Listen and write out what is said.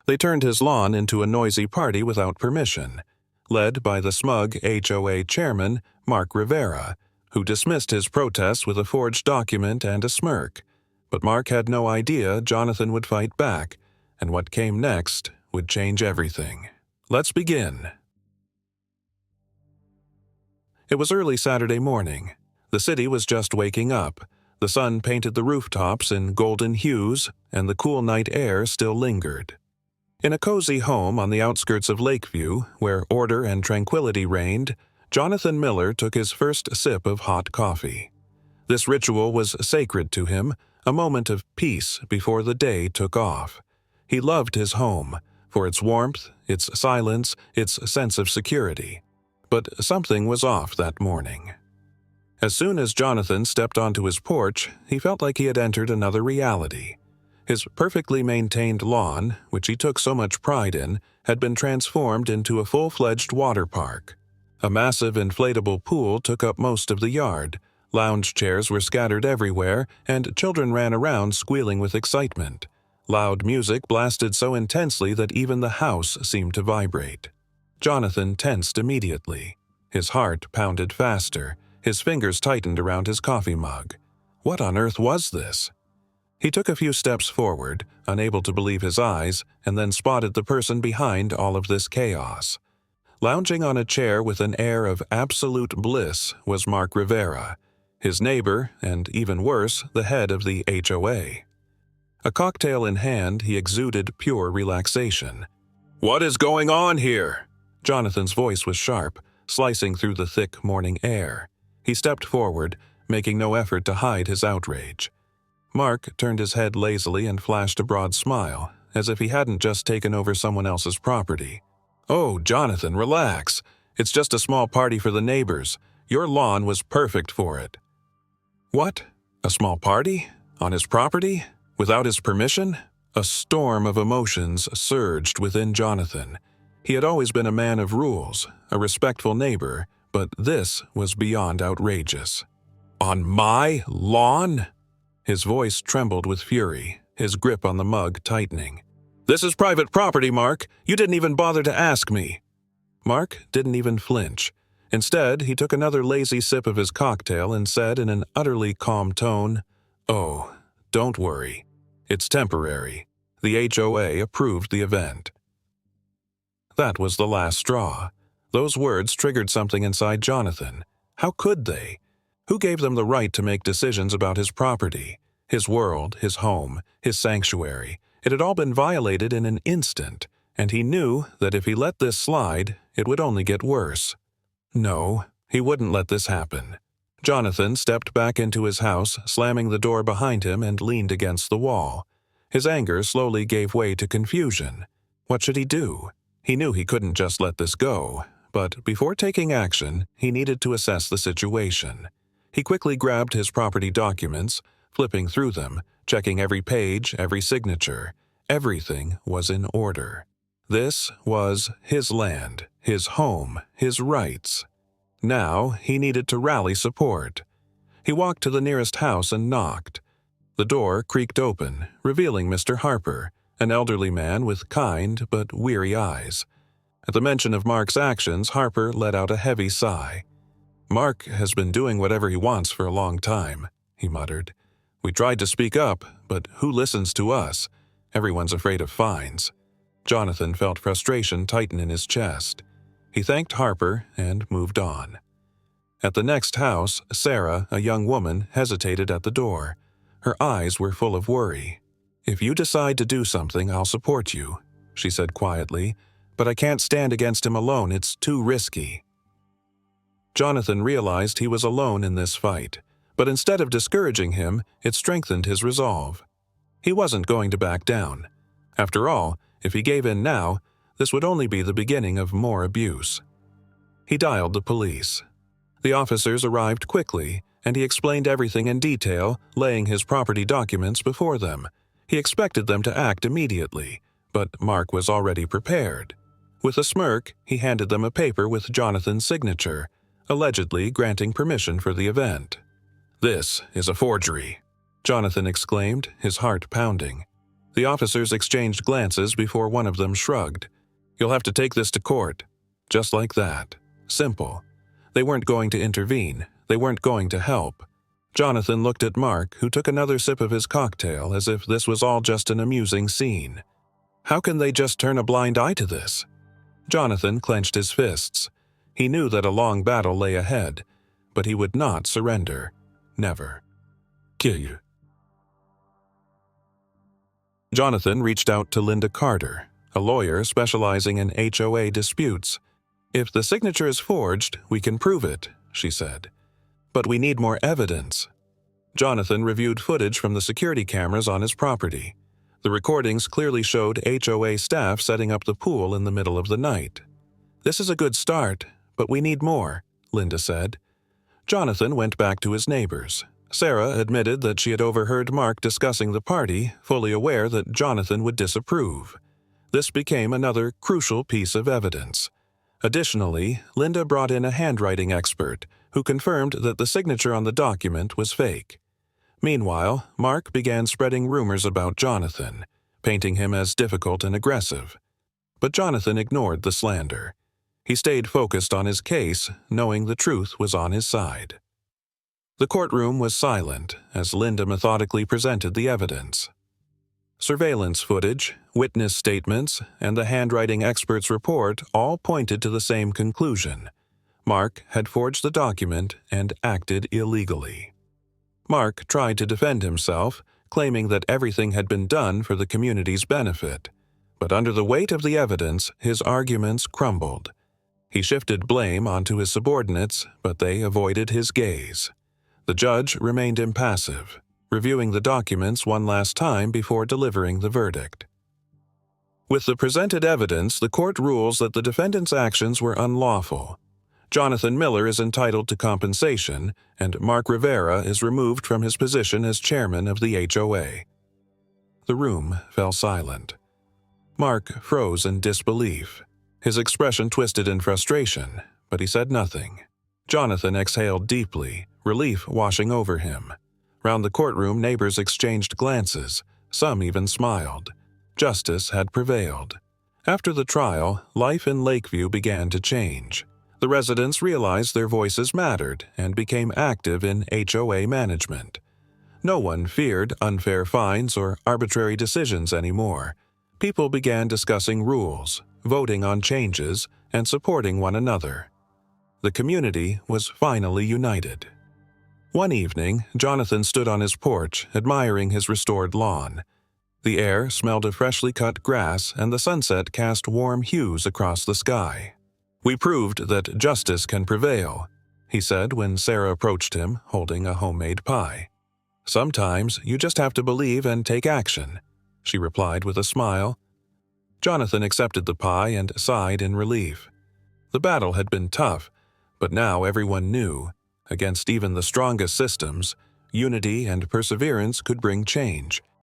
They turned his lawn into a noisy party without permission, led by the smug HOA chairman, Mark Rivera, who dismissed his protests with a forged document and a smirk. But Mark had no idea Jonathan would fight back, and what came next would change everything. Let's begin. It was early Saturday morning. The city was just waking up. The sun painted the rooftops in golden hues, and the cool night air still lingered. In a cozy home on the outskirts of Lakeview, where order and tranquility reigned, Jonathan Miller took his first sip of hot coffee. This ritual was sacred to him, a moment of peace before the day took off. He loved his home, for its warmth, its silence, its sense of security. But something was off that morning. As soon as Jonathan stepped onto his porch, he felt like he had entered another reality. His perfectly maintained lawn, which he took so much pride in, had been transformed into a full-fledged water park. A massive inflatable pool took up most of the yard, lounge chairs were scattered everywhere, and children ran around squealing with excitement. Loud music blasted so intensely that even the house seemed to vibrate. Jonathan tensed immediately. His heart pounded faster. His fingers tightened around his coffee mug. What on earth was this? He took a few steps forward, unable to believe his eyes, and then spotted the person behind all of this chaos. Lounging on a chair with an air of absolute bliss was Mark Rivera, his neighbor, and even worse, the head of the HOA. A cocktail in hand, he exuded pure relaxation. "What is going on here?" Jonathan's voice was sharp, slicing through the thick morning air. He stepped forward, making no effort to hide his outrage. Mark turned his head lazily and flashed a broad smile, as if he hadn't just taken over someone else's property. "Oh, Jonathan, relax. It's just a small party for the neighbors. Your lawn was perfect for it." What? A small party? On his property? Without his permission? A storm of emotions surged within Jonathan. He had always been a man of rules, a respectful neighbor, but this was beyond outrageous. "On my lawn?" His voice trembled with fury, his grip on the mug tightening. "This is private property, Mark. You didn't even bother to ask me." Mark didn't even flinch. Instead, he took another lazy sip of his cocktail and said in an utterly calm tone, "Oh, don't worry. It's temporary. The HOA approved the event." That was the last straw. Those words triggered something inside Jonathan. How could they? Who gave them the right to make decisions about his property, his world, his home, his sanctuary? It had all been violated in an instant, and he knew that if he let this slide, it would only get worse. No, he wouldn't let this happen. Jonathan stepped back into his house, slamming the door behind him, and leaned against the wall. His anger slowly gave way to confusion. What should he do? He knew he couldn't just let this go, but before taking action, he needed to assess the situation. He quickly grabbed his property documents, flipping through them, checking every page, every signature. Everything was in order. This was his land, his home, his rights. Now he needed to rally support. He walked to the nearest house and knocked. The door creaked open, revealing Mr. Harper, an elderly man with kind but weary eyes. At the mention of Mark's actions, Harper let out a heavy sigh. "Mark has been doing whatever he wants for a long time," he muttered. "We tried to speak up, but who listens to us? Everyone's afraid of fines." Jonathan felt frustration tighten in his chest. He thanked Harper and moved on. At the next house, Sarah, a young woman, hesitated at the door. Her eyes were full of worry. "If you decide to do something, I'll support you," she said quietly, "but I can't stand against him alone. It's too risky." Jonathan realized he was alone in this fight, but instead of discouraging him, it strengthened his resolve. He wasn't going to back down. After all, if he gave in now, this would only be the beginning of more abuse. He dialed the police. The officers arrived quickly, and he explained everything in detail, laying his property documents before them. He expected them to act immediately, but Mark was already prepared. With a smirk, he handed them a paper with Jonathan's signature, allegedly granting permission for the event. "This is a forgery," Jonathan exclaimed, his heart pounding. The officers exchanged glances before one of them shrugged. "You'll have to take this to court." Just like that. Simple. They weren't going to intervene. They weren't going to help. Jonathan looked at Mark, who took another sip of his cocktail as if this was all just an amusing scene. How can they just turn a blind eye to this? Jonathan clenched his fists. He knew that a long battle lay ahead, but he would not surrender. Never. Kill you. Jonathan reached out to Linda Carter, a lawyer specializing in HOA disputes. "If the signature is forged, we can prove it," she said. "But we need more evidence." Jonathan reviewed footage from the security cameras on his property. The recordings clearly showed HOA staff setting up the pool in the middle of the night. "This is a good start, but we need more," Linda said. Jonathan went back to his neighbors. Sarah admitted that she had overheard Mark discussing the party, fully aware that Jonathan would disapprove. This became another crucial piece of evidence. Additionally, Linda brought in a handwriting expert who confirmed that the signature on the document was fake. Meanwhile, Mark began spreading rumors about Jonathan, painting him as difficult and aggressive. But Jonathan ignored the slander. He stayed focused on his case, knowing the truth was on his side. The courtroom was silent as Linda methodically presented the evidence. Surveillance footage, witness statements, and the handwriting expert's report all pointed to the same conclusion. Mark had forged the document and acted illegally. Mark tried to defend himself, claiming that everything had been done for the community's benefit. But under the weight of the evidence, his arguments crumbled. He shifted blame onto his subordinates, but they avoided his gaze. The judge remained impassive, reviewing the documents one last time before delivering the verdict. With the presented evidence, the court rules that the defendant's actions were unlawful. Jonathan Miller is entitled to compensation, and Mark Rivera is removed from his position as chairman of the HOA. The room fell silent. Mark froze in disbelief. His expression twisted in frustration, but he said nothing. Jonathan exhaled deeply, relief washing over him. Round the courtroom, neighbors exchanged glances. Some even smiled. Justice had prevailed. After the trial, life in Lakeview began to change. The residents realized their voices mattered and became active in HOA management. No one feared unfair fines or arbitrary decisions anymore. People began discussing rules, voting on changes, and supporting one another. The community was finally united. One evening, Jonathan stood on his porch, admiring his restored lawn. The air smelled of freshly cut grass, and the sunset cast warm hues across the sky. "We proved that justice can prevail," he said when Sarah approached him, holding a homemade pie. "Sometimes you just have to believe and take action," she replied with a smile. Jonathan accepted the pie and sighed in relief. The battle had been tough, but now everyone knew, against even the strongest systems, unity and perseverance could bring change.